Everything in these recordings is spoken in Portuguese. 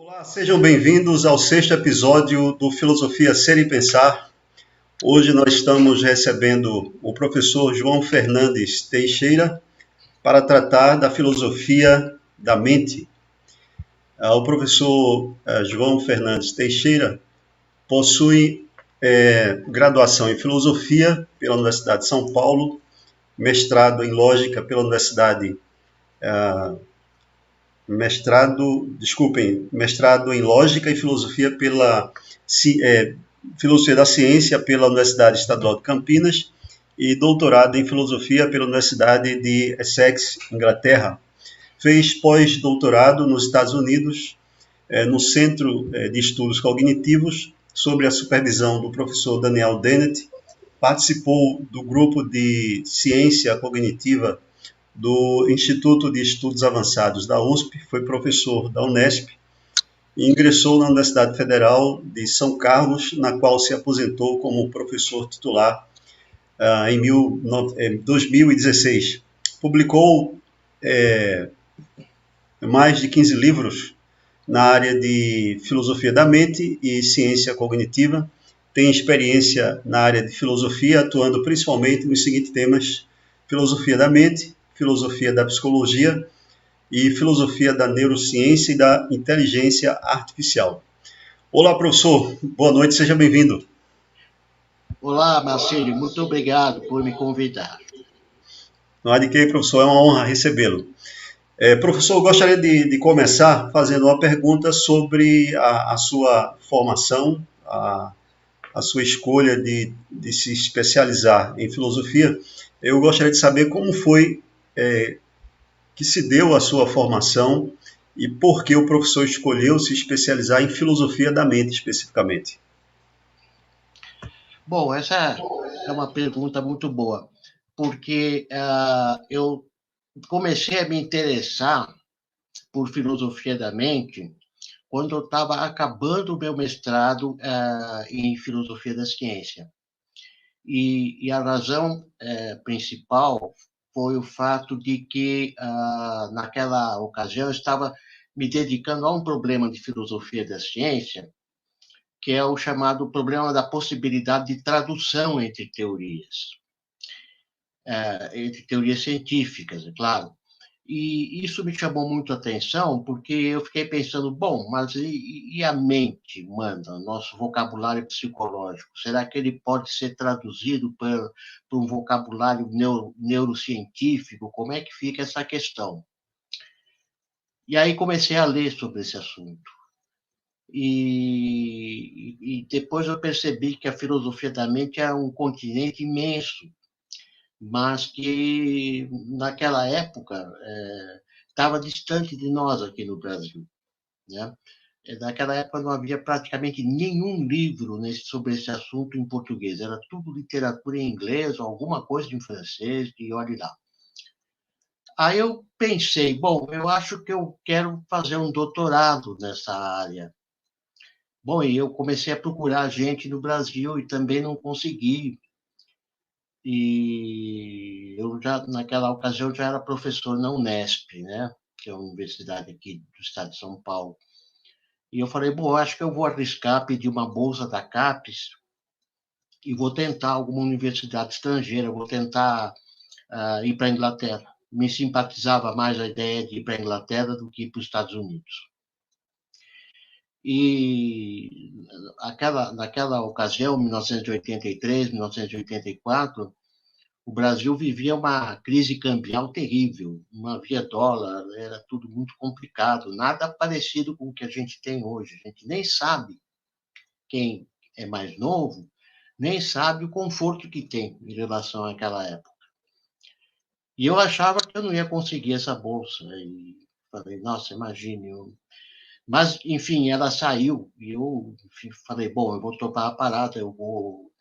Olá, sejam bem-vindos ao sexto episódio do Filosofia Ser e Pensar. Hoje nós estamos recebendo o professor João Fernandes Teixeira para tratar da filosofia da mente. O professor João Fernandes Teixeira possui graduação em filosofia pela Universidade de São Paulo, mestrado em lógica pela mestrado em Lógica e Filosofia pela Filosofia da Ciência pela Universidade Estadual de Campinas e doutorado em Filosofia pela Universidade de Essex, Inglaterra. Fez pós-doutorado nos Estados Unidos, no Centro de Estudos Cognitivos, sob a supervisão do professor Daniel Dennett. Participou do grupo de ciência cognitiva do Instituto de Estudos Avançados da USP, foi professor da Unesp e ingressou na Universidade Federal de São Carlos, na qual se aposentou como professor titular em 2016. Publicou mais de 15 livros na área de filosofia da mente e ciência cognitiva. Tem experiência na área de filosofia, atuando principalmente nos seguintes temas: filosofia da mente, filosofia da psicologia e filosofia da neurociência e da inteligência artificial. Olá, professor. Boa noite, seja bem-vindo. Olá, Marcelo. Muito obrigado por me convidar. Não há de que, professor. É uma honra recebê-lo. Professor, eu gostaria de começar fazendo uma pergunta sobre a sua formação, a sua escolha de se especializar em filosofia. Eu gostaria de saber como foi que se deu a sua formação e por que o professor escolheu se especializar em filosofia da mente, especificamente. Bom, essa é uma pergunta muito boa, porque eu comecei a me interessar por filosofia da mente quando eu estava acabando o meu mestrado em filosofia da ciência. E a razão principal foi o fato de que, naquela ocasião, eu estava me dedicando a um problema de filosofia da ciência, que é o chamado problema da possibilidade de tradução entre teorias científicas, é claro. E isso me chamou muito a atenção, porque eu fiquei pensando, bom, mas e a mente humana, nosso vocabulário psicológico? Será que ele pode ser traduzido para um vocabulário neurocientífico? Como é que fica essa questão? E aí comecei a ler sobre esse assunto. E depois eu percebi que a filosofia da mente é um continente imenso, mas que naquela época estava distante de nós aqui no Brasil, né? Naquela época não havia praticamente nenhum livro sobre esse assunto em português, era tudo literatura em inglês, ou alguma coisa em francês, e olhe lá. Aí eu pensei, bom, eu acho que eu quero fazer um doutorado nessa área. Bom, e eu comecei a procurar gente no Brasil e também não consegui. E eu já, naquela ocasião, já era professor na Unesp, né? Que é uma universidade aqui do estado de São Paulo. E eu falei, bom, acho que eu vou arriscar pedir uma bolsa da CAPES e vou tentar alguma universidade estrangeira, vou tentar ir para a Inglaterra. Me simpatizava mais a ideia de ir para a Inglaterra do que ir para os Estados Unidos. E naquela ocasião, 1983, 1984, o Brasil vivia uma crise cambial terrível, não havia dólar, era tudo muito complicado, nada parecido com o que a gente tem hoje. A gente nem sabe, quem é mais novo, nem sabe o conforto que tem em relação àquela época. E eu achava que eu não ia conseguir essa bolsa. E falei, nossa, imagine. Mas, enfim, ela saiu e eu falei, bom, eu vou topar a parada, eu vou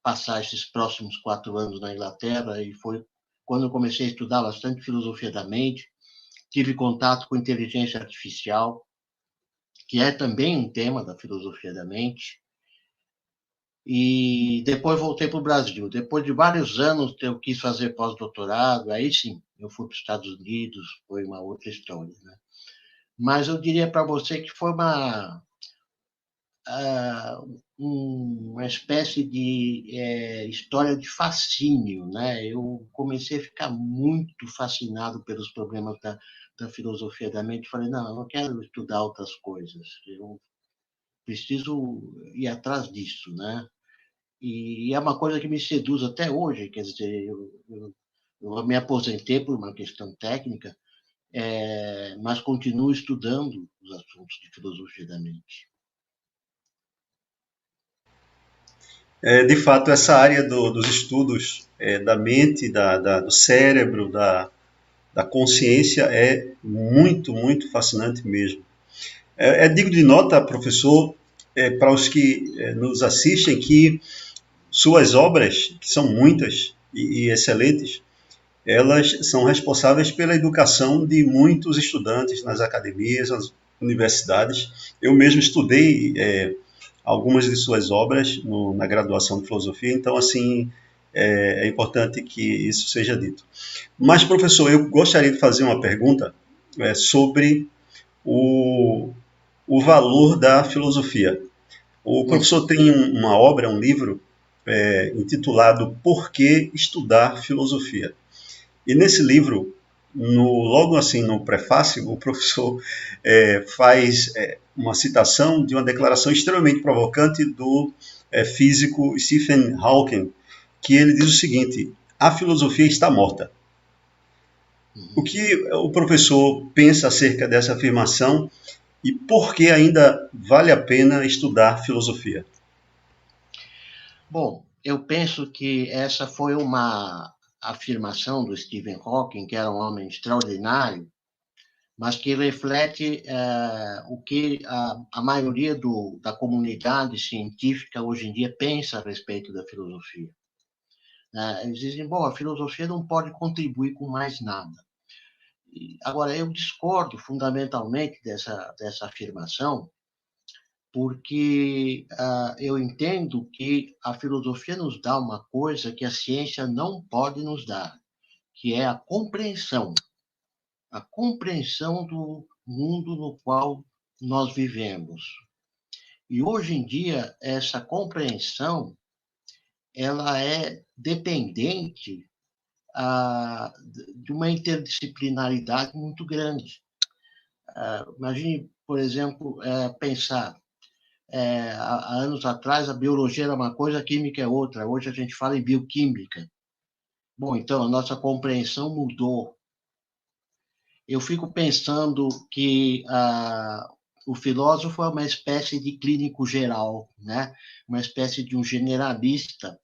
passar esses próximos 4 anos na Inglaterra, e foi quando eu comecei a estudar bastante filosofia da mente, tive contato com inteligência artificial, que é também um tema da filosofia da mente, e depois voltei para o Brasil. Depois de vários anos eu quis fazer pós-doutorado, aí sim, eu fui para os Estados Unidos, foi uma outra história, né? Mas eu diria para você que foi uma espécie de história de fascínio, né? Eu comecei a ficar muito fascinado pelos problemas da filosofia da mente. Falei, não, eu não quero estudar outras coisas. Eu preciso ir atrás disso, né? E é uma coisa que me seduz até hoje. Quer dizer, eu me aposentei por uma questão técnica, mas continuo estudando os assuntos de filosofia da mente. De fato, essa área dos estudos da mente, do cérebro, da consciência é muito, muito fascinante mesmo. É digno de nota, professor, para os que nos assistem, que suas obras, que são muitas e excelentes, elas são responsáveis pela educação de muitos estudantes nas academias, nas universidades. Eu mesmo estudei algumas de suas obras na graduação de filosofia, então, assim, é importante que isso seja dito. Mas, professor, eu gostaria de fazer uma pergunta sobre o, o valor da filosofia. O professor tem uma obra, um livro, intitulado Por que Estudar Filosofia? E nesse livro, logo assim no prefácio, o professor faz uma citação de uma declaração extremamente provocante do físico Stephen Hawking, que ele diz o seguinte: a filosofia está morta. O que o professor pensa acerca dessa afirmação e por que ainda vale a pena estudar filosofia? Bom, eu penso que essa foi uma afirmação do Stephen Hawking, que era um homem extraordinário, mas que reflete o que a maioria da comunidade científica hoje em dia pensa a respeito da filosofia. Eles dizem, bom, a filosofia não pode contribuir com mais nada. Agora, eu discordo fundamentalmente dessa afirmação, porque eu entendo que a filosofia nos dá uma coisa que a ciência não pode nos dar, que é a compreensão do mundo no qual nós vivemos. E hoje em dia essa compreensão ela é dependente de uma interdisciplinaridade muito grande. Imagine, por exemplo, pensar há anos atrás, a biologia era uma coisa, a química é outra. Hoje a gente fala em bioquímica. Bom, então a nossa compreensão mudou. Eu fico pensando que o filósofo é uma espécie de clínico geral, né? Uma espécie de um generalista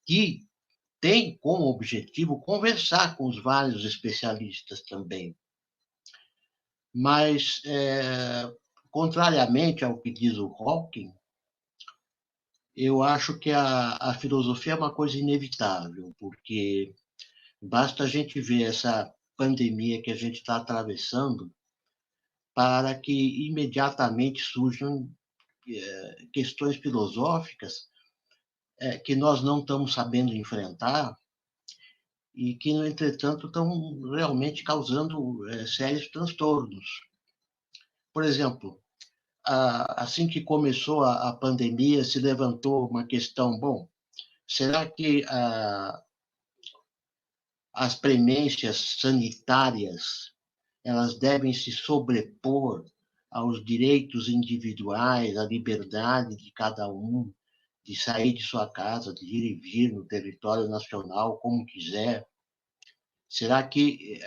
que tem como objetivo conversar com os vários especialistas também. Mas, contrariamente ao que diz o Hawking, eu acho que a filosofia é uma coisa inevitável, porque basta a gente ver essa pandemia que a gente está atravessando para que imediatamente surjam questões filosóficas que nós não estamos sabendo enfrentar e que, no entretanto, estão realmente causando sérios transtornos. Por exemplo, assim que começou a pandemia, se levantou uma questão, bom, será que as premências sanitárias elas devem se sobrepor aos direitos individuais, à liberdade de cada um, de sair de sua casa, de ir e vir no território nacional como quiser? Será que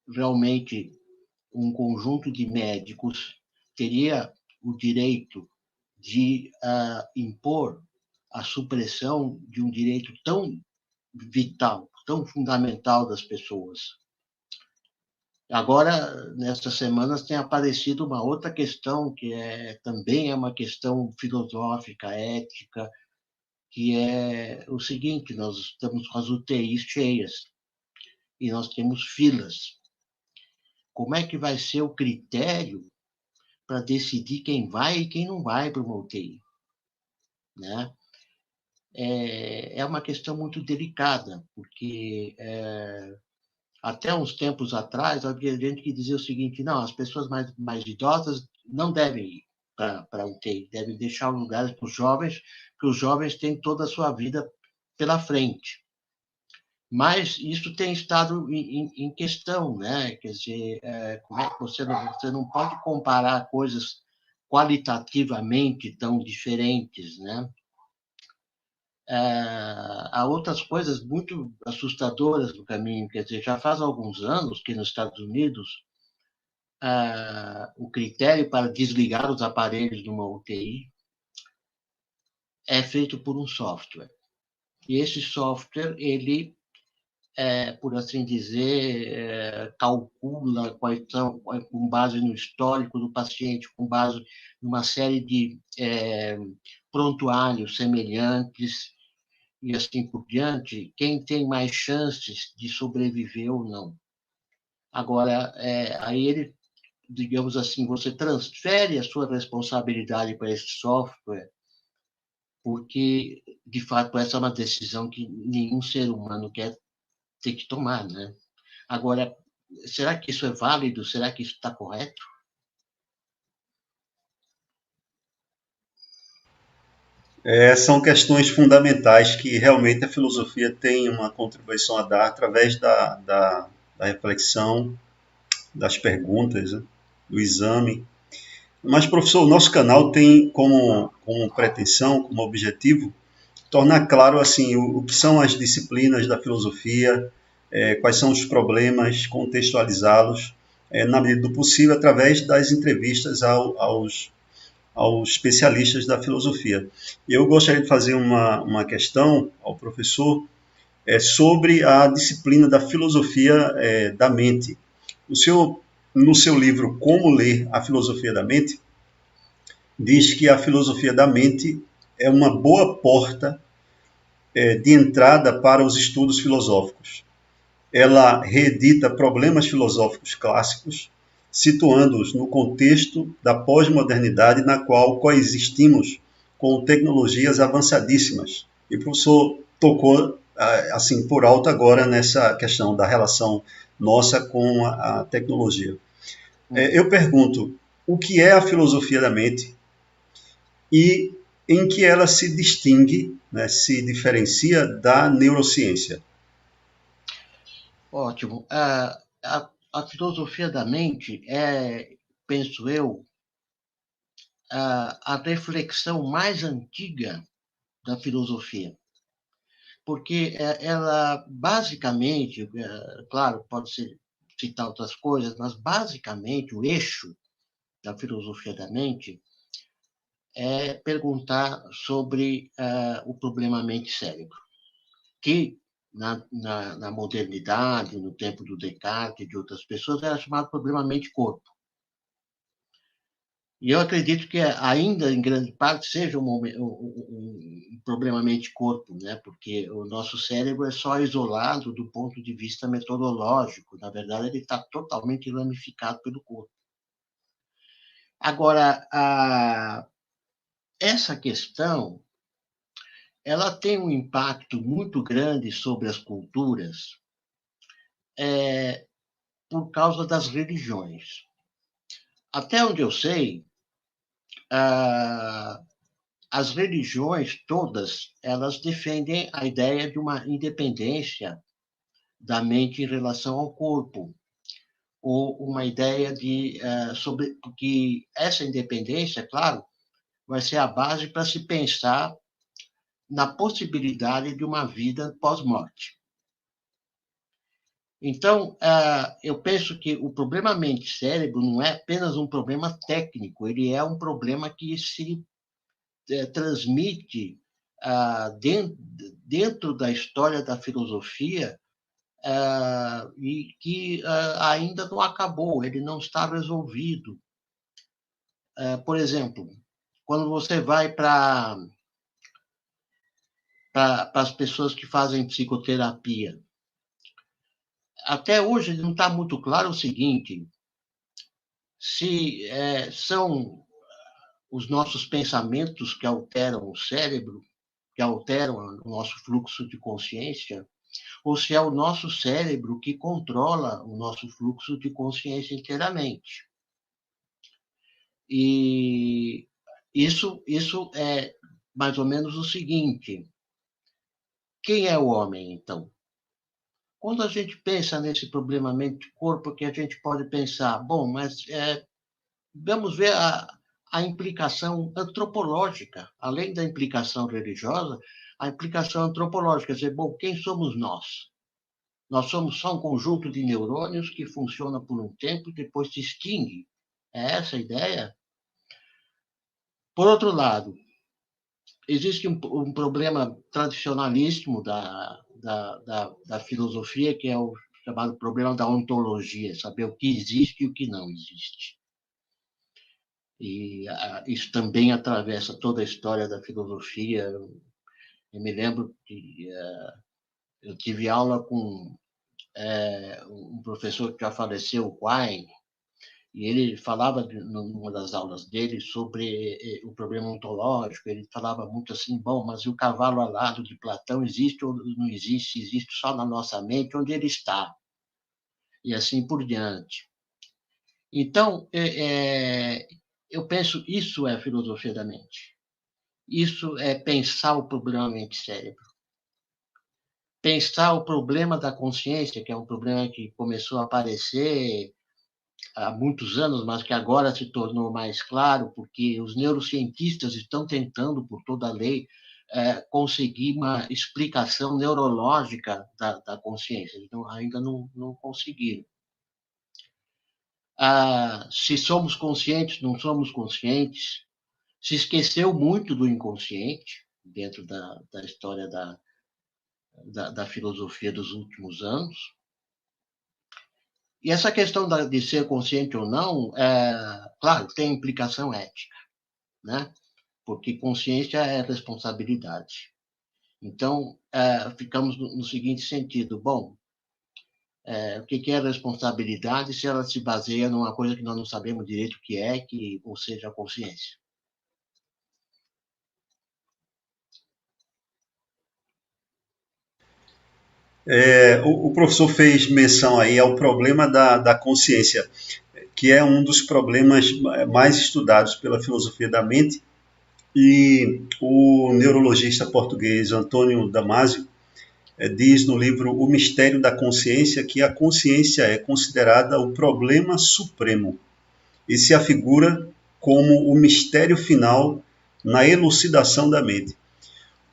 realmente um conjunto de médicos teria o direito de impor a supressão de um direito tão vital, tão fundamental das pessoas? Agora, nestas semanas, tem aparecido uma outra questão, que também é uma questão filosófica, ética, que é o seguinte: nós estamos com as UTIs cheias e nós temos filas. Como é que vai ser o critério para decidir quem vai e quem não vai para uma UTI? Né? É uma questão muito delicada, porque Até uns tempos atrás, havia gente que dizia o seguinte: não, as pessoas mais idosas não devem ir para a UTI, devem deixar lugares para os jovens, porque os jovens têm toda a sua vida pela frente. Mas isso tem estado em questão, né? Quer dizer, como é que você não pode comparar coisas qualitativamente tão diferentes, né? Há outras coisas muito assustadoras no caminho. Quer dizer, já faz alguns anos que nos Estados Unidos o critério para desligar os aparelhos de uma UTI é feito por um software. E esse software, ele, por assim dizer, calcula quais são, com base no histórico do paciente, com base numa série de prontuários semelhantes, e assim por diante, quem tem mais chances de sobreviver ou não. Agora, aí ele, digamos assim, você transfere a sua responsabilidade para esse software, porque, de fato, essa é uma decisão que nenhum ser humano quer ter que tomar, né? Agora, será que isso é válido? Será que isso está correto? São questões fundamentais que realmente a filosofia tem uma contribuição a dar através da reflexão, das perguntas, né, do exame. Mas, professor, o nosso canal tem como pretensão, como objetivo, tornar claro assim o que são as disciplinas da filosofia, quais são os problemas, contextualizá-los, na medida do possível, através das entrevistas aos especialistas da filosofia. Eu gostaria de fazer uma questão ao professor sobre a disciplina da filosofia da mente. O senhor, no seu livro Como Ler a Filosofia da Mente, diz que a filosofia da mente é uma boa porta de entrada para os estudos filosóficos. Ela reedita problemas filosóficos clássicos, situando-os no contexto da pós-modernidade na qual coexistimos com tecnologias avançadíssimas. E o professor tocou assim por alto agora nessa questão da relação nossa com a tecnologia. Eu pergunto, o que é a filosofia da mente e em que ela se distingue, né, se diferencia da neurociência? Ótimo. A filosofia da mente penso eu, a reflexão mais antiga da filosofia, porque ela basicamente, claro, pode-se citar outras coisas, mas basicamente o eixo da filosofia da mente é perguntar sobre o problema mente-cérebro, que na modernidade, no tempo do Descartes e de outras pessoas, era chamado problema mente-corpo. E eu acredito que ainda, em grande parte, seja um problema mente-corpo, né? Porque o nosso cérebro é só isolado do ponto de vista metodológico. Na verdade, ele está totalmente ramificado pelo corpo. Agora, essa questão ela tem um impacto muito grande sobre as culturas por causa das religiões. Até onde eu sei, as religiões todas elas defendem a ideia de uma independência da mente em relação ao corpo, ou uma ideia sobre que essa independência, claro, vai ser a base para se pensar na possibilidade de uma vida pós-morte. Então, eu penso que o problema mente-cérebro não é apenas um problema técnico, ele é um problema que se transmite dentro da história da filosofia e que ainda não acabou, ele não está resolvido. Por exemplo, quando você vai para as pessoas que fazem psicoterapia, até hoje não está muito claro o seguinte: se são os nossos pensamentos que alteram o cérebro, que alteram o nosso fluxo de consciência, ou se é o nosso cérebro que controla o nosso fluxo de consciência inteiramente. E isso é mais ou menos o seguinte: quem é o homem, então? Quando a gente pensa nesse problema mente-corpo, que a gente pode pensar, bom, mas vamos ver a implicação antropológica, além da implicação religiosa, a implicação antropológica, quer dizer, bom, quem somos nós? Nós somos só um conjunto de neurônios que funciona por um tempo e depois se extingue. É essa a ideia? Por outro lado, existe um problema tradicionalíssimo da filosofia, que é o chamado problema da ontologia, saber o que existe e o que não existe. E isso também atravessa toda a história da filosofia. Eu me lembro que eu tive aula com um professor que já faleceu, o Quine, e ele falava, numa das aulas dele, sobre o problema ontológico. Ele falava muito assim, bom, mas o cavalo alado de Platão existe ou não existe? Existe só na nossa mente, onde ele está. E assim por diante. Então, eu penso, isso é a filosofia da mente. Isso é pensar o problema mente-cérebro. Pensar o problema da consciência, que é um problema que começou a aparecer há muitos anos, mas que agora se tornou mais claro, porque os neurocientistas estão tentando, por toda a lei, conseguir uma explicação neurológica da consciência. Então, ainda não conseguiram. Se somos conscientes, não somos conscientes, se esqueceu muito do inconsciente, dentro da história da filosofia dos últimos anos. E essa questão de ser consciente ou não, claro, tem implicação ética, né? Porque consciência é responsabilidade. Então, ficamos no seguinte sentido: bom, o que é responsabilidade se ela se baseia numa coisa que nós não sabemos direito o que é, ou seja, a consciência? O professor fez menção aí ao problema da consciência, que é um dos problemas mais estudados pela filosofia da mente, e o neurologista português Antônio Damasio diz no livro O Mistério da Consciência que a consciência é considerada o problema supremo e se afigura como o mistério final na elucidação da mente.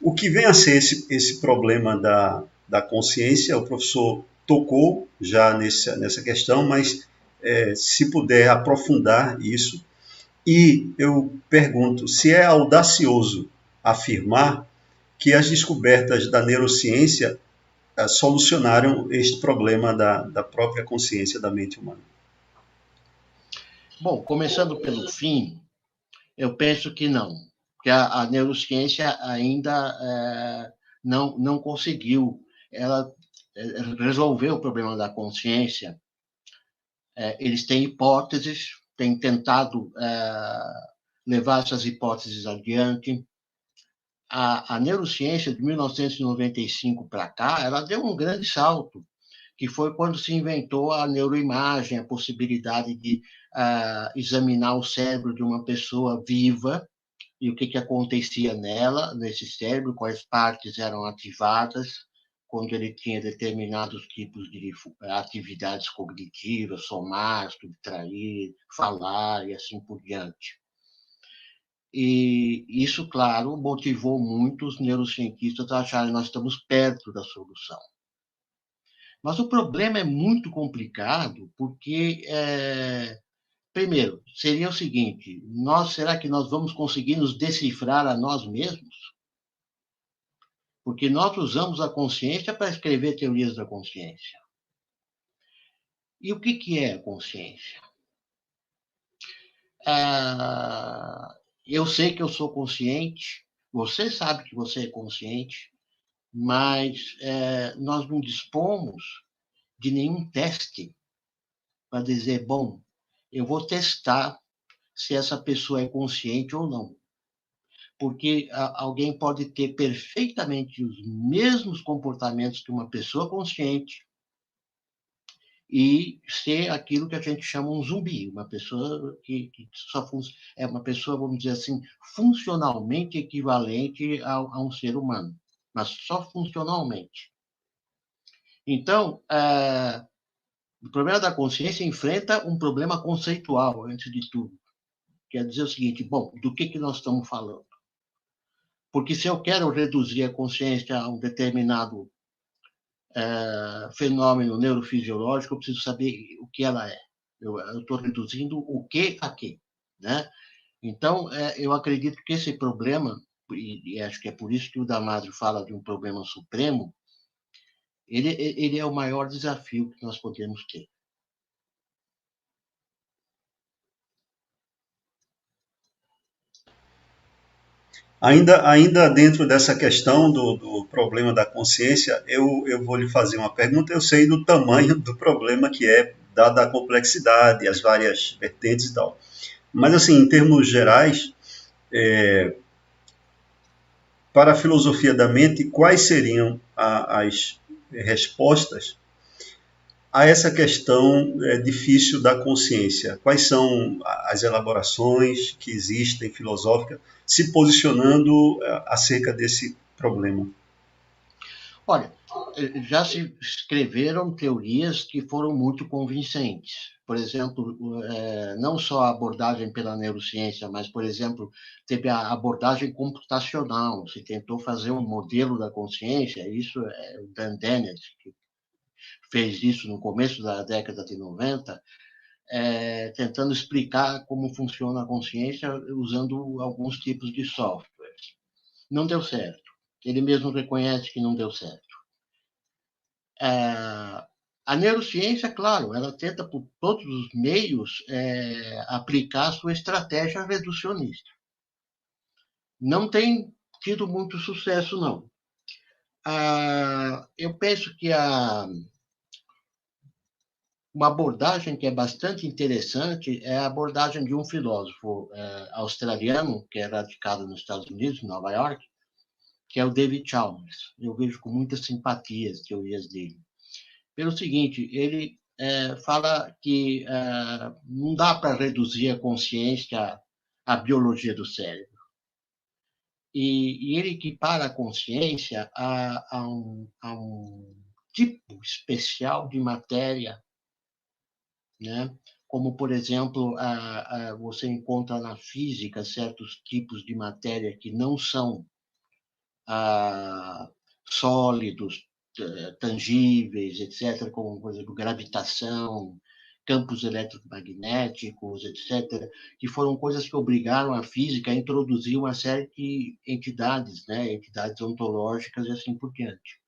O que vem a ser esse problema da consciência, o professor tocou já nessa questão, mas se puder aprofundar isso. E eu pergunto se é audacioso afirmar que as descobertas da neurociência solucionaram este problema da própria consciência da mente humana. Bom, começando pelo fim, eu penso que não, que a neurociência ainda não conseguiu ela resolver o problema da consciência. Eles têm hipóteses, têm tentado levar essas hipóteses adiante. A neurociência de 1995 para cá, ela deu um grande salto, que foi quando se inventou a neuroimagem, a possibilidade de examinar o cérebro de uma pessoa viva e o que acontecia nesse cérebro, quais partes eram ativadas quando ele tinha determinados tipos de atividades cognitivas, somar, subtrair, falar e assim por diante. E isso, claro, motivou muitos neurocientistas a acharem que nós estamos perto da solução. Mas o problema é muito complicado, porque, primeiro, seria o seguinte: será que nós vamos conseguir nos decifrar a nós mesmos? Porque nós usamos a consciência para escrever teorias da consciência. E o que é a consciência? Eu sei que eu sou consciente, você sabe que você é consciente, mas nós não dispomos de nenhum teste para dizer, bom, eu vou testar se essa pessoa é consciente ou não. porque alguém pode ter perfeitamente os mesmos comportamentos que uma pessoa consciente e ser aquilo que a gente chama um zumbi, uma pessoa que só é uma pessoa, vamos dizer assim, funcionalmente equivalente a um ser humano, mas só funcionalmente. Então, o problema da consciência enfrenta um problema conceitual, antes de tudo. Quer dizer o seguinte, bom, do que nós estamos falando? Porque se eu quero reduzir a consciência a um determinado fenômeno neurofisiológico, eu preciso saber o que ela é. Eu estou reduzindo o que a que, né? Então, eu acredito que esse problema, e acho que é por isso que o Damasio fala de um problema supremo, ele é o maior desafio que nós podemos ter. Ainda dentro dessa questão do problema da consciência, eu vou lhe fazer uma pergunta. Eu sei do tamanho do problema que é, dada a complexidade, as várias vertentes e tal. Mas, assim, em termos gerais, para a filosofia da mente, quais seriam as respostas a essa questão difícil da consciência? Quais são as elaborações que existem filosóficas se posicionando acerca desse problema? Olha, já se escreveram teorias que foram muito convincentes. Por exemplo, não só a abordagem pela neurociência, mas, por exemplo, teve a abordagem computacional. Se tentou fazer um modelo da consciência, isso é o Dan Dennett, que fez isso no começo da década de 90, tentando explicar como funciona a consciência usando alguns tipos de softwares. Não deu certo. Ele mesmo reconhece que não deu certo. A neurociência, claro, ela tenta por todos os meios aplicar a sua estratégia reducionista. Não tem tido muito sucesso, não. Eu penso que uma abordagem que é bastante interessante é a abordagem de um filósofo australiano, que é radicado nos Estados Unidos, em Nova York, que é o David Chalmers. Eu vejo com muita simpatia as teorias dele. Pelo seguinte, ele fala que não dá para reduzir a consciência à biologia do cérebro. E ele equipara a consciência a um tipo especial de matéria, né? Como, por exemplo, você encontra na física certos tipos de matéria que não são sólidos, tangíveis, etc., como, por exemplo, gravitação, campos eletromagnéticos, etc., que foram coisas que obrigaram a física a introduzir uma série de entidades, né, entidades ontológicas e assim por diante.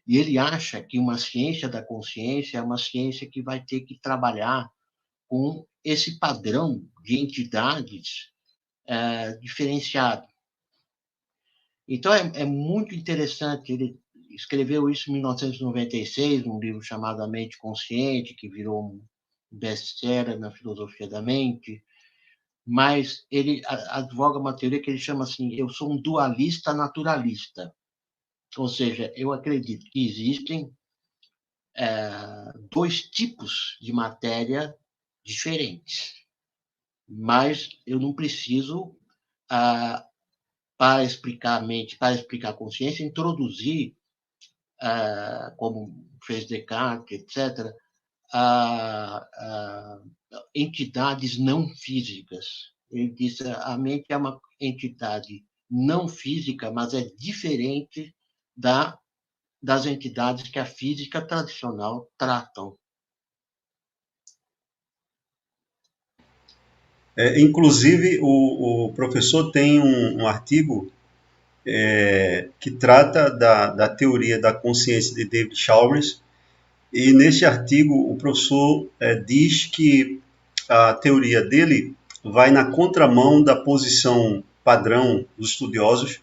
E ele acha que uma ciência da consciência é uma ciência que vai ter que trabalhar com esse padrão de entidades diferenciado. Então, é muito interessante. Ele escreveu isso em 1996, num livro chamado A Mente Consciente, que virou um best-seller na filosofia da mente. Mas ele advoga uma teoria que ele chama assim: eu sou um dualista naturalista. Ou seja, eu acredito que existem dois tipos de matéria diferentes, mas eu não preciso, para explicar a mente, para explicar a consciência, introduzir, como fez Descartes, etc., entidades não físicas. Ele diz que a mente é uma entidade não física, mas é diferente das entidades que a física tradicional tratam. Inclusive, o professor tem um artigo que trata da teoria da consciência de David Chalmers, e neste artigo o professor diz que a teoria dele vai na contramão da posição padrão dos estudiosos,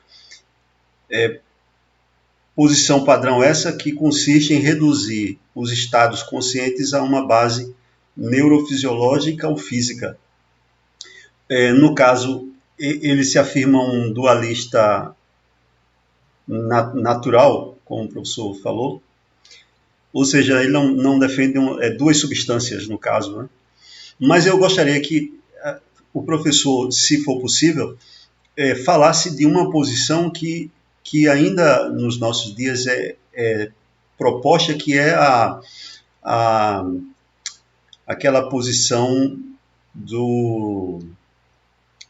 posição padrão essa que consiste em reduzir os estados conscientes a uma base neurofisiológica ou física. No caso, ele se afirma um dualista natural, como o professor falou, ou seja, ele não defende duas substâncias, no caso, né? Mas eu gostaria que o professor, se for possível, falasse de uma posição que ainda nos nossos dias é proposta, que é a, aquela posição do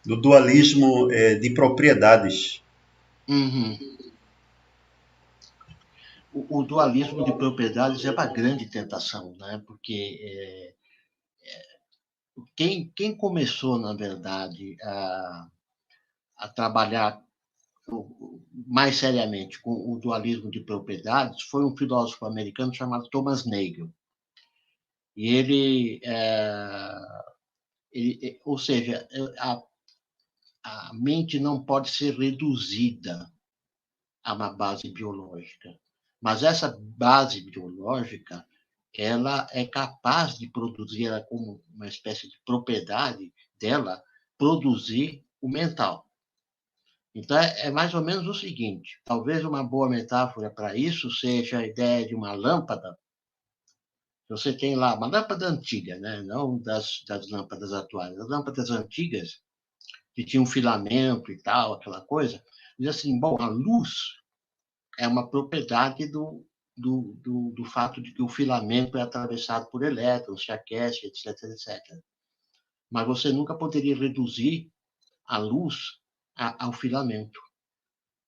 dualismo de propriedades. Uhum. O dualismo de propriedades é uma grande tentação, né? Porque quem começou, na verdade, a trabalhar mais seriamente com o dualismo de propriedades foi um filósofo americano chamado Thomas Nagel. E ou seja, a mente não pode ser reduzida a uma base biológica, mas essa base biológica ela é capaz de produzir, ela como uma espécie de propriedade dela, produzir o mental. Então, é mais ou menos o seguinte: talvez uma boa metáfora para isso seja a ideia de uma lâmpada. Você tem lá uma lâmpada antiga, né? Não das lâmpadas atuais. As lâmpadas antigas, que tinham filamento e tal, aquela coisa, diz assim: bom, a luz é uma propriedade do fato de que o filamento é atravessado por elétrons, se aquece, etc, etc. Mas você nunca poderia reduzir a luz ao filamento,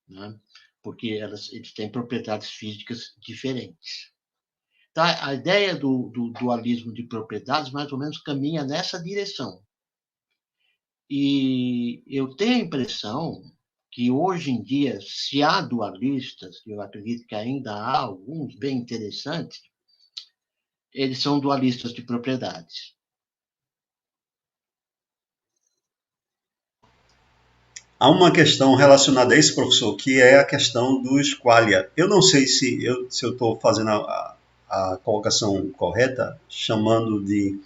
né? Porque eles têm propriedades físicas diferentes. Então, a ideia do dualismo de propriedades mais ou menos caminha nessa direção. E eu tenho a impressão que hoje em dia, se há dualistas, eu acredito que ainda há alguns bem interessantes, eles são dualistas de propriedades. Há uma questão relacionada a isso, professor, que é a questão dos qualia. Eu não sei se eu estou fazendo a colocação correta, chamando de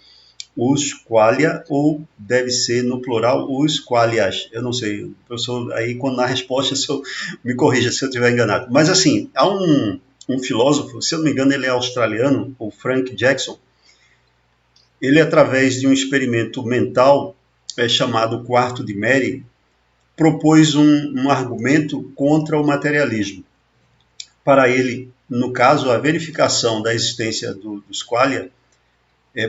os qualia, ou deve ser no plural os qualias. Eu não sei, professor, aí quando na resposta me corrija se eu estiver enganado. Mas assim, há um filósofo, se eu não me engano ele é australiano, o Frank Jackson. Ele, através de um experimento mental chamado Quarto de Mary, propôs um argumento contra o materialismo. Para ele, no caso, a verificação da existência dos qualia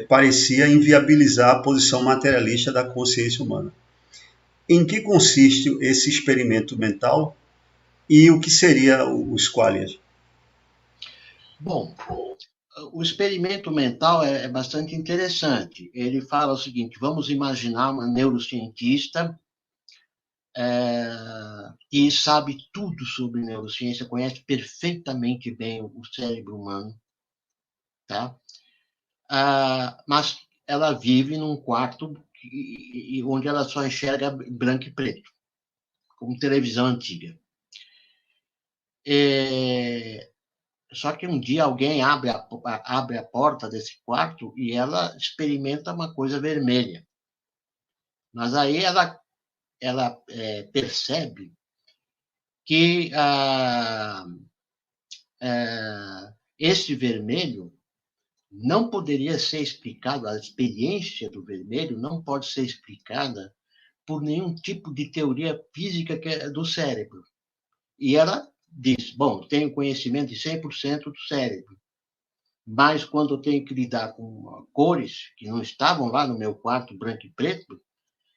parecia inviabilizar a posição materialista da consciência humana. Em que consiste esse experimento mental e o que seria os qualia? Bom, o experimento mental é bastante interessante. Ele fala o seguinte: vamos imaginar uma neurocientista que sabe tudo sobre neurociência, conhece perfeitamente bem o cérebro humano, tá? Mas ela vive num quarto onde ela só enxerga branco e preto, como televisão antiga. Só que um dia alguém abre a porta desse quarto e ela experimenta uma coisa vermelha. Mas aí ela percebe que esse vermelho não poderia ser explicado, a experiência do vermelho não pode ser explicada por nenhum tipo de teoria física do cérebro. E ela diz: bom, tenho conhecimento de 100% do cérebro, mas quando eu tenho que lidar com cores que não estavam lá no meu quarto, branco e preto,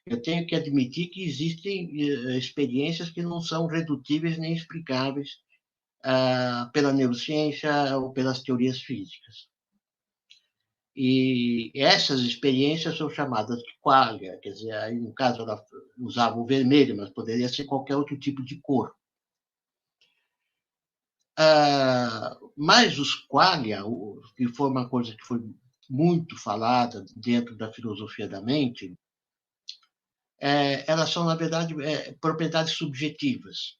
eu tenho que admitir que existem experiências que não são redutíveis nem explicáveis pela neurociência ou pelas teorias físicas. E essas experiências são chamadas de qualia, quer dizer, aí no caso ela usava o vermelho, mas poderia ser qualquer outro tipo de cor. Mas os qualia, que foi uma coisa que foi muito falada dentro da filosofia da mente, elas são, na verdade, propriedades subjetivas,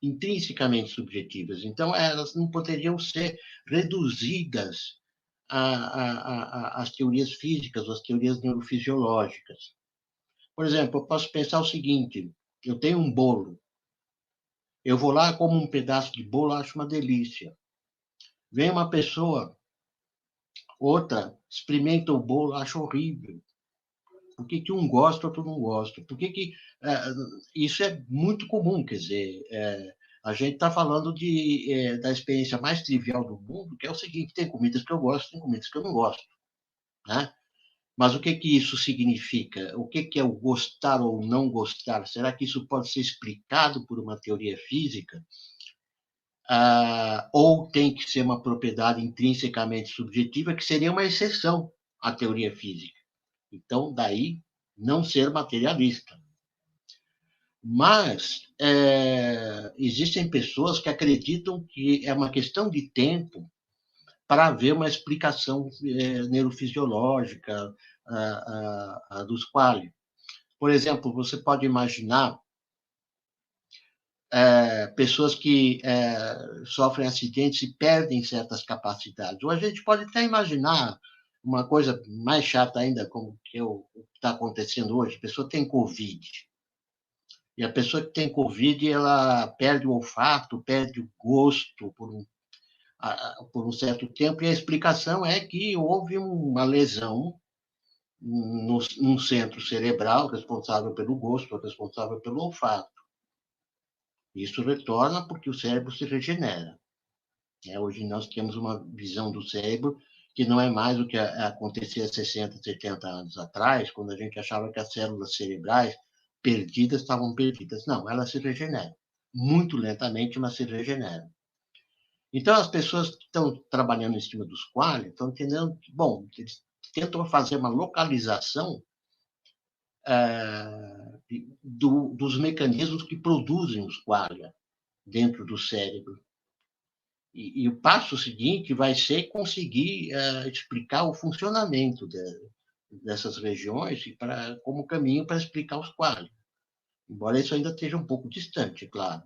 intrinsecamente subjetivas. Então, elas não poderiam ser reduzidas às teorias físicas, às teorias neurofisiológicas. Por exemplo, eu posso pensar o seguinte: Eu tenho um bolo. Eu vou lá, como um pedaço de bolo, acho uma delícia. Vem uma pessoa, outra, experimenta o bolo, acha horrível. Por que um gosta, outro não gosta? Por que isso é muito comum, quer dizer, a gente está falando da experiência mais trivial do mundo, que é o seguinte: tem comidas que eu gosto, tem comidas que eu não gosto, né? Mas o que isso significa? O que é o gostar ou não gostar? Será que isso pode ser explicado por uma teoria física? Ou tem que ser uma propriedade intrinsecamente subjetiva, que seria uma exceção à teoria física? Então, daí, não ser materialista. Mas existem pessoas que acreditam que é uma questão de tempo para haver uma explicação neurofisiológica dos qualia. Por exemplo, você pode imaginar pessoas que sofrem acidentes e perdem certas capacidades. Ou a gente pode até imaginar uma coisa mais chata ainda, como que está acontecendo hoje: a pessoa tem Covid. E a pessoa que tem Covid, ela perde o olfato, perde o gosto por um certo tempo, e a explicação é que houve uma lesão num centro cerebral responsável pelo gosto, responsável pelo olfato. Isso retorna porque o cérebro se regenera. Hoje nós temos uma visão do cérebro que não é mais o que acontecia 60, 70 anos atrás, quando a gente achava que as células cerebrais perdidas estavam perdidas. Não, elas se regeneram. Muito lentamente, mas se regeneram. Então, as pessoas que estão trabalhando em cima dos qualia estão entendendo que, bom, eles tentam fazer uma localização dos mecanismos que produzem os qualia dentro do cérebro. E o passo seguinte vai ser conseguir explicar o funcionamento dessas regiões como caminho para explicar os qualia. Embora isso ainda esteja um pouco distante, claro.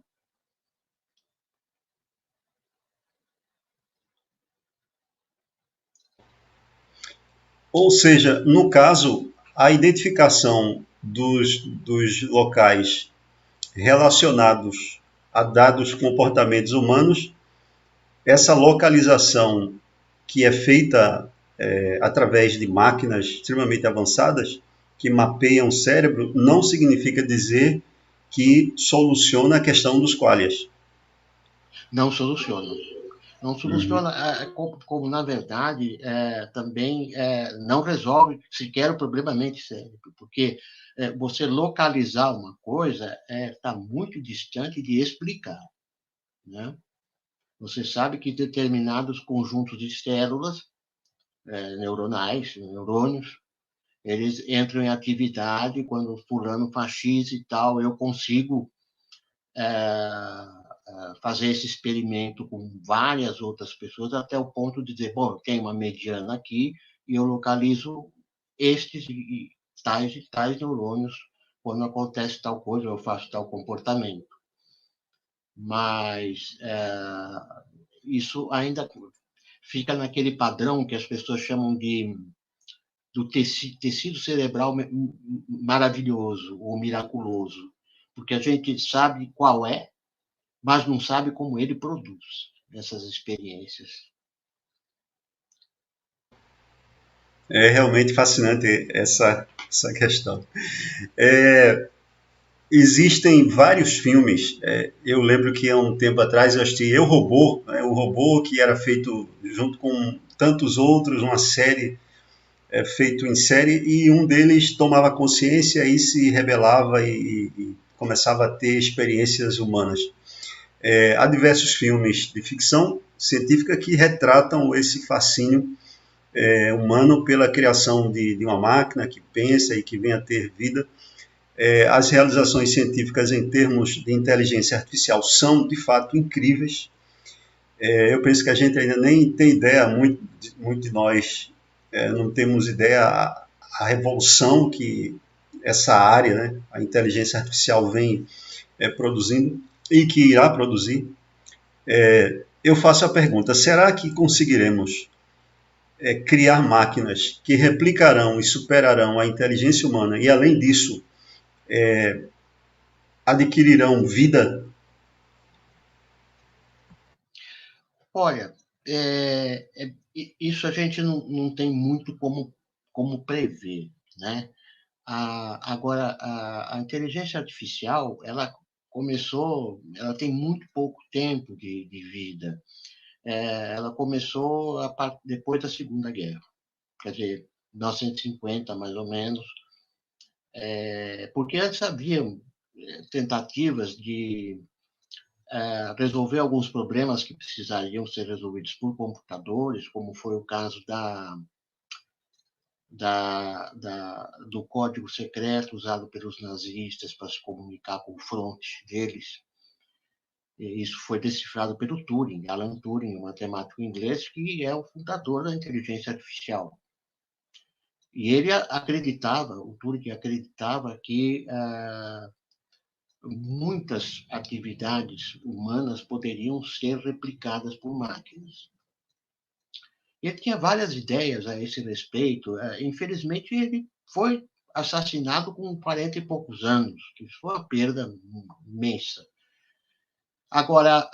Ou seja, no caso, a identificação dos locais relacionados a dados comportamentos humanos, essa localização que é feita através de máquinas extremamente avançadas que mapeiam o cérebro, não significa dizer que soluciona a questão dos qualias. Não soluciona. Não soluciona, como na verdade, também não resolve sequer o problema mente-cérebro, porque você localizar uma coisa está muito distante de explicar, né? Você sabe que determinados conjuntos de células neuronais, neurônios, eles entram em atividade quando fulano faz X e tal, eu consigo fazer esse experimento com várias outras pessoas até o ponto de dizer, bom, tem uma mediana aqui e eu localizo estes e tais neurônios quando acontece tal coisa, eu faço tal comportamento. Mas isso ainda fica naquele padrão que as pessoas chamam do tecido cerebral maravilhoso ou miraculoso, porque a gente sabe qual é, mas não sabe como ele produz essas experiências. É realmente fascinante essa questão. Existem vários filmes. Eu lembro que há um tempo atrás eu assisti Eu, Robô, o robô que era feito junto com tantos outros, uma série feito em série, e um deles tomava consciência e se rebelava e começava a ter experiências humanas. Há diversos filmes de ficção científica que retratam esse fascínio humano pela criação de uma máquina que pensa e que vem a ter vida. As realizações científicas em termos de inteligência artificial são, de fato, incríveis. Eu penso que a gente ainda nem tem ideia, muito de nós não temos ideia a revolução que essa área, né, a inteligência artificial vem produzindo e que irá produzir. Eu faço a pergunta, será que conseguiremos criar máquinas que replicarão e superarão a inteligência humana e, além disso, adquirirão vida? Olha, isso a gente não tem muito como prever, né? Agora, a inteligência artificial, ela tem muito pouco tempo de vida. Ela começou depois da Segunda Guerra, quer dizer, 1950, mais ou menos, porque antes havia tentativas de resolver alguns problemas que precisariam ser resolvidos por computadores, como foi o caso do código secreto usado pelos nazistas para se comunicar com o fronte deles. E isso foi decifrado pelo Turing, Alan Turing, um matemático inglês que é o fundador da inteligência artificial. E ele o Turing acreditava que muitas atividades humanas poderiam ser replicadas por máquinas. Ele tinha várias ideias a esse respeito. Infelizmente, ele foi assassinado com 40 e poucos anos, que foi uma perda imensa. Agora,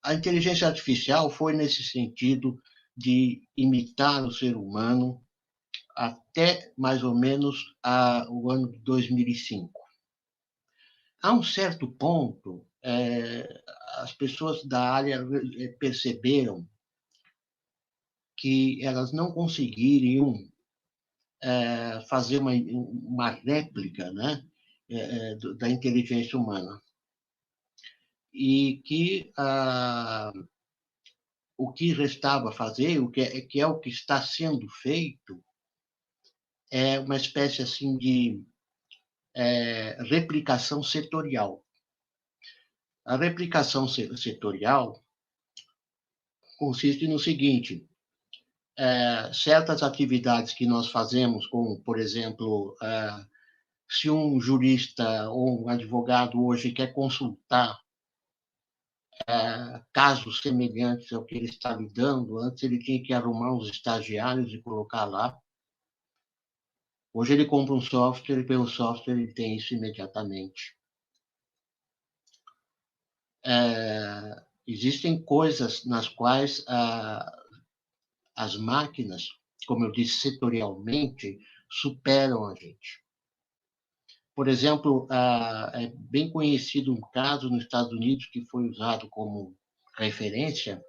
a inteligência artificial foi nesse sentido de imitar o ser humano até mais ou menos o ano de 2005. A um certo ponto, as pessoas da área perceberam que elas não conseguiriam fazer uma réplica, né, da inteligência humana. E que o que restava fazer, que é o que está sendo feito, é uma espécie assim de replicação setorial. A replicação setorial consiste no seguinte: certas atividades que nós fazemos, como, por exemplo, se um jurista ou um advogado hoje quer consultar casos semelhantes ao que ele está lidando, antes ele tinha que arrumar uns estagiários e colocar lá. Hoje ele compra um software e pelo software ele tem isso imediatamente. Existem coisas nas quais as máquinas, como eu disse, setorialmente, superam a gente. Por exemplo, é bem conhecido um caso nos Estados Unidos que foi usado como referência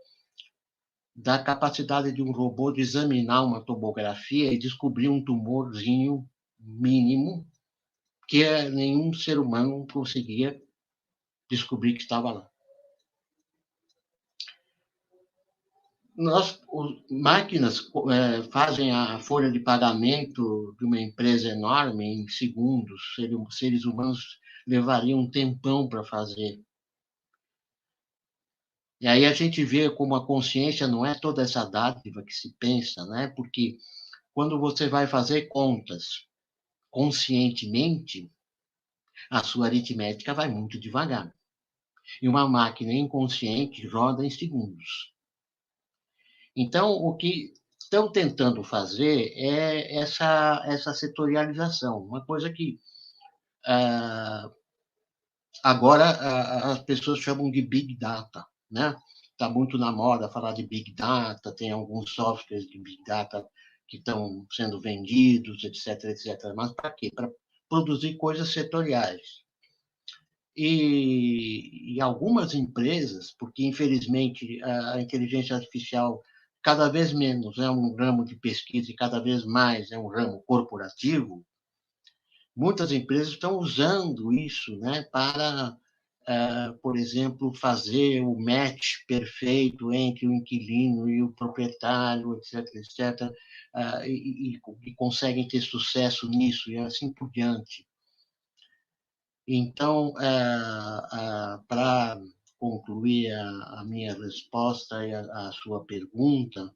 da capacidade de um robô de examinar uma tomografia e descobrir um tumorzinho mínimo que nenhum ser humano conseguia descobrir que estava lá. Máquinas fazem a folha de pagamento de uma empresa enorme em segundos. Seres humanos levariam um tempão para fazer. E aí a gente vê como a consciência não é toda essa dádiva que se pensa, né? Porque quando você vai fazer contas conscientemente, a sua aritmética vai muito devagar. E uma máquina inconsciente roda em segundos. Então, o que estão tentando fazer é essa setorialização, uma coisa que agora as pessoas chamam de Big Data, né? Está muito na moda falar de Big Data, tem alguns softwares de Big Data que estão sendo vendidos, etc, etc. Mas para quê? Para produzir coisas setoriais. E algumas empresas, porque infelizmente a inteligência artificial cada vez menos é um ramo de pesquisa e cada vez mais é um ramo corporativo, muitas empresas estão usando isso, né, para, por exemplo, fazer o match perfeito entre o inquilino e o proprietário, etc., etc., e conseguem ter sucesso nisso e assim por diante. Então, para concluir a minha resposta e a sua pergunta,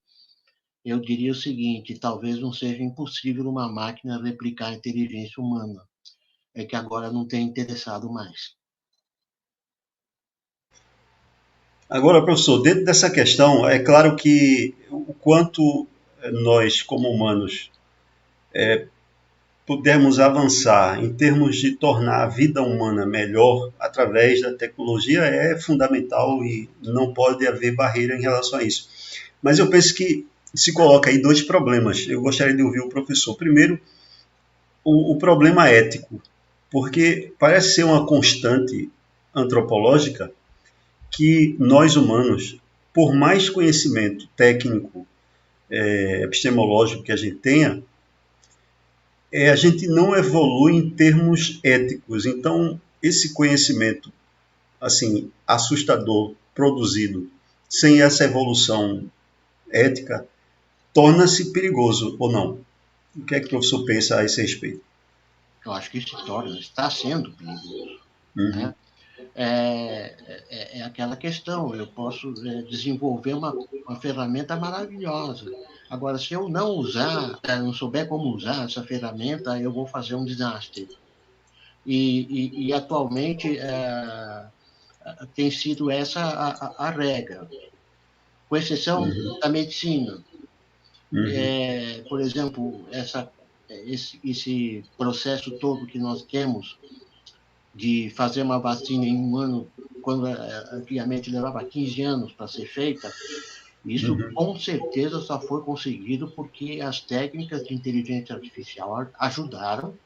eu diria o seguinte: talvez não seja impossível uma máquina replicar a inteligência humana, é que agora não tem interessado mais. Agora, professor, dentro dessa questão, é claro que o quanto nós, como humanos, pudermos avançar em termos de tornar a vida humana melhor através da tecnologia é fundamental e não pode haver barreira em relação a isso. Mas eu penso que se coloca aí dois problemas. Eu gostaria de ouvir o professor. Primeiro, o problema ético, porque parece ser uma constante antropológica que nós humanos, por mais conhecimento técnico, epistemológico que a gente tenha, a gente não evolui em termos éticos. Então, esse conhecimento, assim, assustador, produzido sem essa evolução ética, torna-se perigoso ou não? O que é que o professor pensa a esse respeito? Eu acho que isso está sendo perigoso. Uhum. Né? É aquela questão, eu posso desenvolver uma ferramenta maravilhosa. Agora, se eu não usar, não souber como usar essa ferramenta, eu vou fazer um desastre. E atualmente tem sido essa a regra, com exceção da medicina. Por exemplo, esse processo todo que nós temos de fazer uma vacina em um ano, quando antigamente levava 15 anos para ser feita, isso com certeza só foi conseguido porque as técnicas de inteligência artificial ajudaram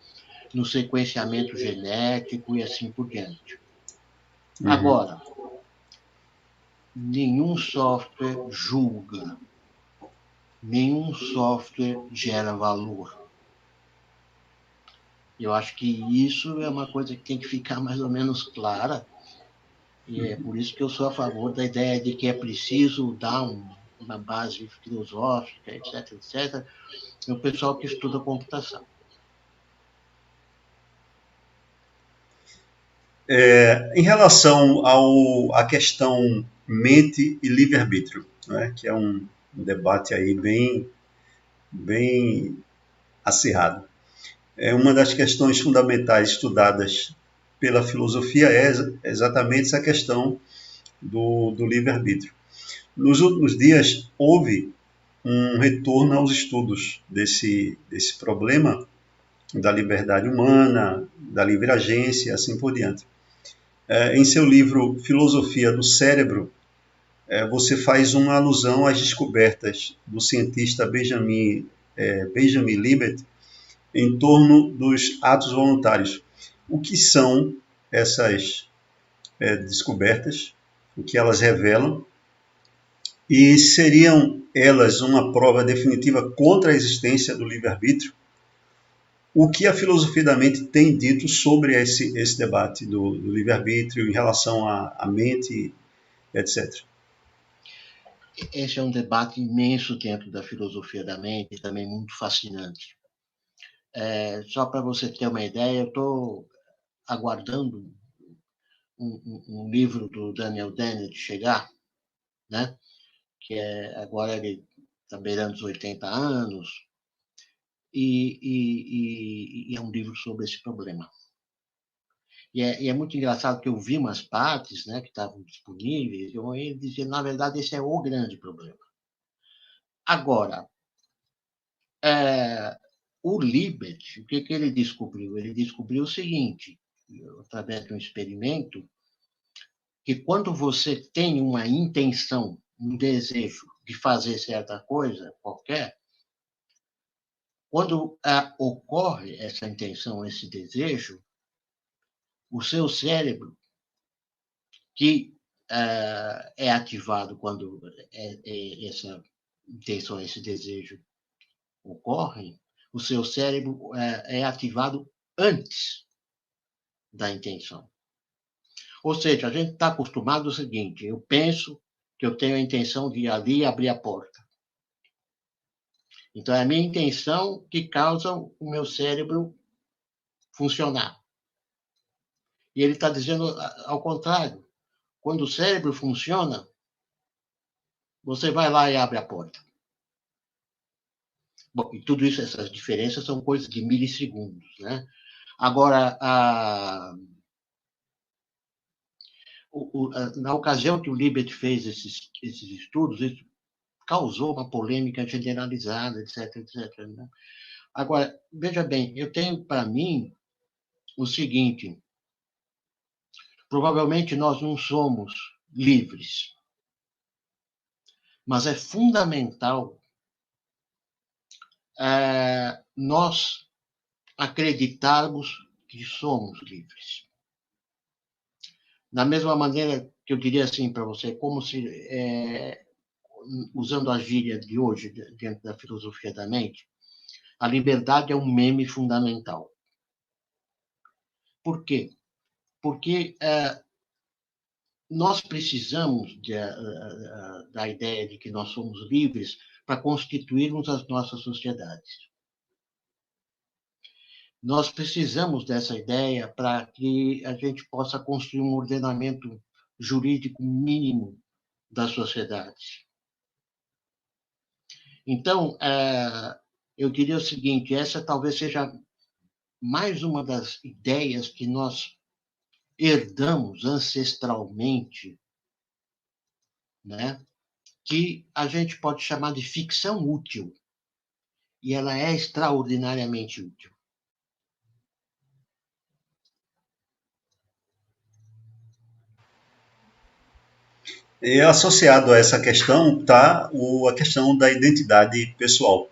no sequenciamento genético e assim por diante. Agora, nenhum software julga, nenhum software gera valor. Eu acho que isso é uma coisa que tem que ficar mais ou menos clara, e é por isso que eu sou a favor da ideia de que é preciso dar uma base filosófica, etc., etc., no pessoal que estuda computação. Em relação à questão mente e livre-arbítrio, né, que é um debate aí bem acirrado. Uma das questões fundamentais estudadas pela filosofia é exatamente essa questão do livre-arbítrio. Nos últimos dias, houve um retorno aos estudos desse problema da liberdade humana, da livre agência, assim por diante. Em seu livro Filosofia do Cérebro, você faz uma alusão às descobertas do cientista Benjamin Libet em torno dos atos voluntários. O que são essas descobertas? O que elas revelam? E seriam elas uma prova definitiva contra a existência do livre-arbítrio? O que a filosofia da mente tem dito sobre esse debate do livre-arbítrio em relação à mente, etc.? Esse é um debate imenso dentro da filosofia da mente, também muito fascinante. Só para você ter uma ideia, eu estou aguardando um livro do Daniel Dennett chegar, né? Que agora ele está beirando os 80 anos, e é um livro sobre esse problema. E é muito engraçado que eu vi umas partes, né, que estavam disponíveis, e eu ia dizer, na verdade, esse é o grande problema. Agora, o Libet, o que ele descobriu? Ele descobriu o seguinte, através de um experimento, que quando você tem uma intenção, um desejo de fazer certa coisa, qualquer, quando ocorre essa intenção, esse desejo, o seu cérebro, que é ativado quando essa intenção, esse desejo ocorrem, o seu cérebro é ativado antes da intenção. Ou seja, a gente está acostumado ao seguinte, eu penso que eu tenho a intenção de ir ali e abrir a porta. Então, é a minha intenção que causa o meu cérebro funcionar. E ele está dizendo ao contrário. Quando o cérebro funciona, você vai lá e abre a porta. Bom, e tudo isso, essas diferenças são coisas de milissegundos, né? Agora, na ocasião que o Libet fez esses estudos, isso causou uma polêmica generalizada, etc., etc., né? Agora, veja bem, eu tenho para mim o seguinte: provavelmente nós não somos livres, mas é fundamental nós acreditarmos que somos livres. Da mesma maneira que eu diria assim para você, como se, usando a gíria de hoje, dentro da filosofia da mente, a liberdade é um meme fundamental. Por quê? Porque nós precisamos da ideia de que nós somos livres para constituirmos as nossas sociedades. Nós precisamos dessa ideia para que a gente possa construir um ordenamento jurídico mínimo da sociedade. Então, eu diria o seguinte: essa talvez seja mais uma das ideias que nós herdamos ancestralmente, né? Que a gente pode chamar de ficção útil. E ela é extraordinariamente útil. E associado a essa questão está a questão da identidade pessoal.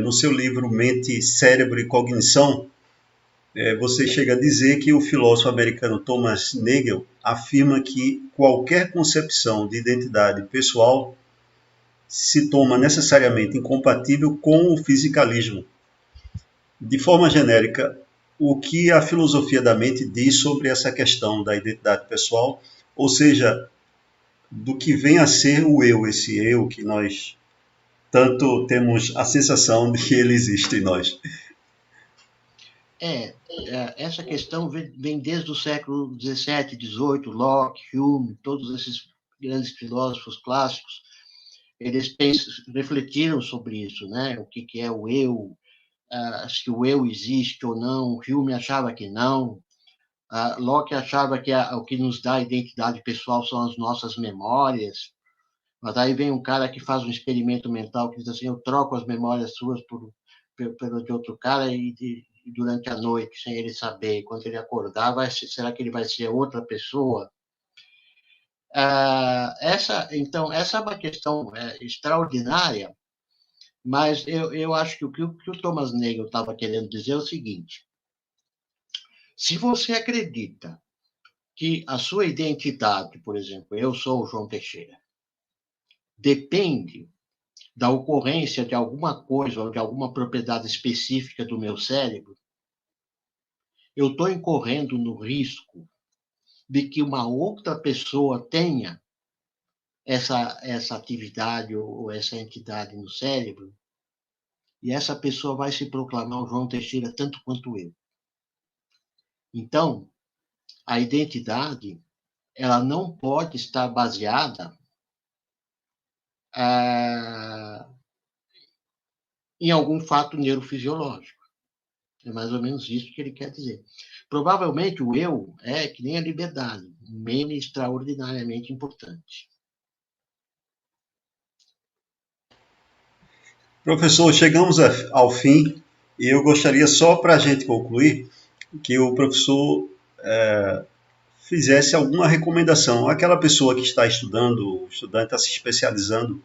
No seu livro Mente, Cérebro e Cognição, você chega a dizer que o filósofo americano Thomas Nagel afirma que qualquer concepção de identidade pessoal se toma necessariamente incompatível com o fisicalismo. De forma genérica, o que a filosofia da mente diz sobre essa questão da identidade pessoal, ou seja, do que vem a ser o eu, esse eu que nós tanto temos a sensação de que ele existe em nós. Essa questão vem desde o século XVII, XVIII, Locke, Hume, todos esses grandes filósofos clássicos, eles refletiram sobre isso, né? O que é o eu, se o eu existe ou não. Hume achava que não. Locke achava que o que nos dá identidade pessoal são as nossas memórias. Mas aí vem um cara que faz um experimento mental que diz assim: eu troco as memórias suas pelo de outro cara e durante a noite, sem ele saber. Quando ele acordar, será que ele vai ser outra pessoa? Então, essa é uma questão extraordinária, mas eu acho que o que o Thomas Nagel estava querendo dizer é o seguinte: se você acredita que a sua identidade, por exemplo, eu sou o João Teixeira, depende da ocorrência de alguma coisa ou de alguma propriedade específica do meu cérebro, eu estou incorrendo no risco de que uma outra pessoa tenha essa atividade ou essa entidade no cérebro, e essa pessoa vai se proclamar o João Teixeira tanto quanto eu. Então, a identidade, ela não pode estar baseada em algum fato neurofisiológico. É mais ou menos isso que ele quer dizer. Provavelmente o eu é que nem a liberdade, um meme extraordinariamente importante. Professor, chegamos ao fim e eu gostaria só para a gente concluir que o professor fizesse alguma recomendação àquela pessoa que está estudando, o estudante está se especializando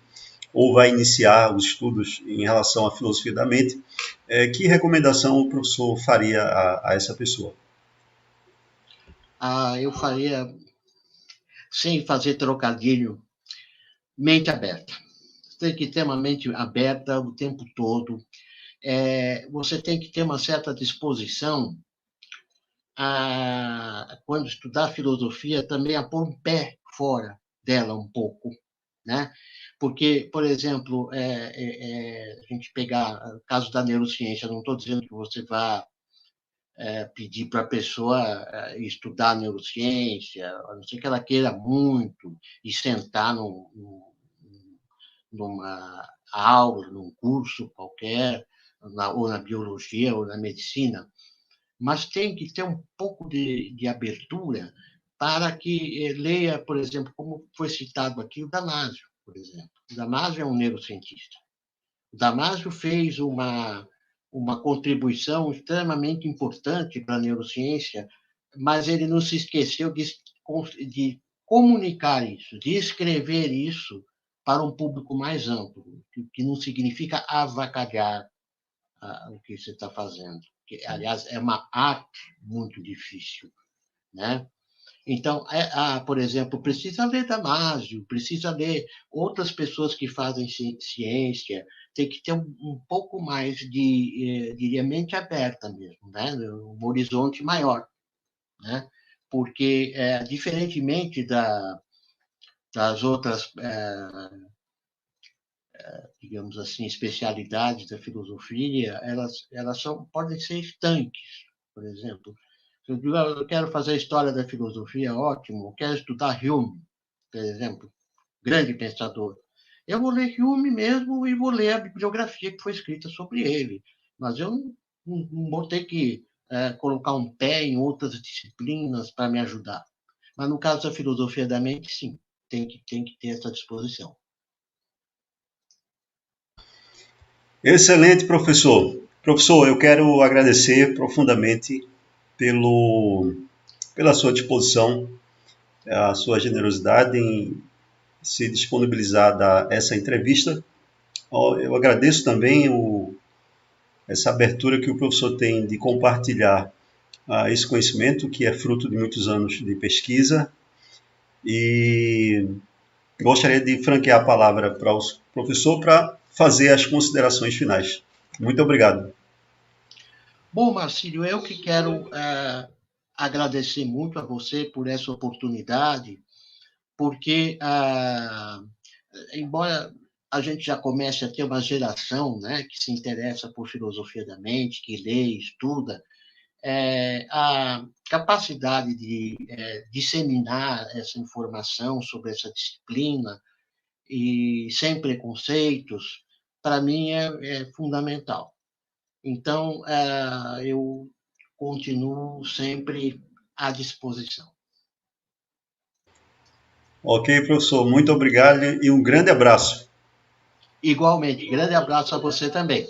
ou vai iniciar os estudos em relação à filosofia da mente. Que recomendação o professor faria a essa pessoa? Eu faria, sem fazer trocadilho, mente aberta. Você tem que ter uma mente aberta o tempo todo. Você tem que ter uma certa disposição quando estudar filosofia, também a pôr um pé fora dela um pouco, né? Porque, por exemplo, a gente pegar o caso da neurociência, não estou dizendo que você vá pedir para a pessoa estudar neurociência, a não ser que ela queira muito e sentar numa aula, num curso qualquer, ou na biologia ou na medicina, mas tem que ter um pouco de abertura para que leia, por exemplo, como foi citado aqui, o Damasio, por exemplo. O Damasio é um neurocientista. O Damasio fez uma uma contribuição extremamente importante para a neurociência, mas ele não se esqueceu de comunicar isso, de escrever isso para um público mais amplo, que não significa avacalhar o que você está fazendo, que, aliás, é uma arte muito difícil, né? Então, por exemplo, precisa ler Damásio, precisa ler outras pessoas que fazem ciência, tem que ter um pouco mais de, diria, mente aberta mesmo, né? Um horizonte maior, né? Porque, diferentemente das outras, digamos assim, especialidades da filosofia, elas podem ser estanques, por exemplo. Se eu digo, eu quero fazer a história da filosofia, ótimo, eu quero estudar Hume, por exemplo, grande pensador. Eu vou ler Hume mesmo e vou ler a bibliografia que foi escrita sobre ele. Mas eu não vou ter que colocar um pé em outras disciplinas para me ajudar. Mas no caso da filosofia da mente, sim, tem que ter essa disposição. Excelente, professor. Professor, eu quero agradecer profundamente pela sua disposição, a sua generosidade em se disponibilizar a dar essa entrevista. Eu agradeço também essa abertura que o professor tem de compartilhar esse conhecimento, que é fruto de muitos anos de pesquisa, e gostaria de franquear a palavra para o professor para fazer as considerações finais. Muito obrigado. Bom, Marcílio, eu que quero agradecer muito a você por essa oportunidade, porque, embora a gente já comece a ter uma geração, né, que se interessa por filosofia da mente, que lê, estuda, a capacidade de disseminar essa informação sobre essa disciplina e sem preconceitos, para mim é fundamental. Então, eu continuo sempre à disposição. Ok, professor, muito obrigado e um grande abraço. Igualmente, grande abraço a você também.